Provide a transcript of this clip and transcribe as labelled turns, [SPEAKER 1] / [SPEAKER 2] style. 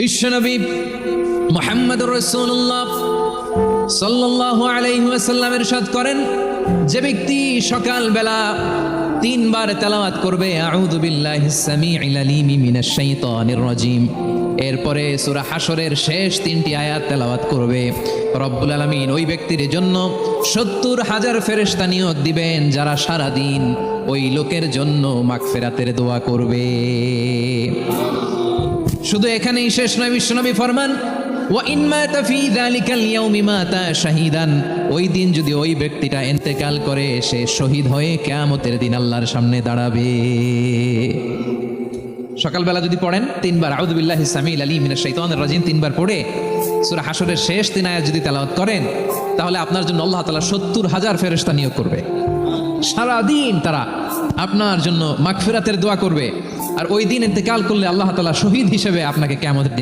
[SPEAKER 1] বিশ্বনবী মুহাম্মদুর রাসূলুল্লাহ সাল্লাল্লাহু আলাইহি ওয়াসাল্লাম ইরশাদ করেন, যে ব্যক্তি সকালবেলা তিনবার তেলাওয়াত করবে আউযু বিল্লাহিস সামিউল আলিম মিনাশ শাইতানির রাজিম, এরপরে সূরা হাশরের শেষ তিনটি আয়াত তেলাওয়াত করবে, রব্বুল আলামিন ওই ব্যক্তির জন্য ৭০,০০০ ফেরেশতা নিয়োগ দিবেন যারা সারা দিন ওই লোকের জন্য মাগফিরাতের দোয়া করবে। শুধু এখানেই শেষ নয়, বিশ্বনবী ফরমান ওয়া ইন মাতা ফি যালিকাল ইয়াউমি মাতা শাহীদান, ওই দিন যদি ওই ব্যক্তিটা ইন্তেকাল করে সে শহীদ হয়ে কিয়ামতের দিন আল্লাহর সামনে দাঁড়াবে। সকালবেলা যদি পড়েন তিনবার আউযু বিল্লাহিস সামিউল আলিম মিনাশ শাইতানির রাজিম তিনবার পড়ে সূরা হাশরের শেষ তিন আয়াত যদি তেলাওয়াত করেন, তাহলে আপনার জন্য আল্লাহ তাআলা ৭০,০০০ ফেরেশতা নিয়োগ করবে। সারা দিন তারা আপনার জন্য মাগফিরাতের দোয়া করবে, আর ওই দিন ইন্তেকাল করলে আল্লাহ তাআলা শহীদ হিসেবে আপনাকে কিয়ামতের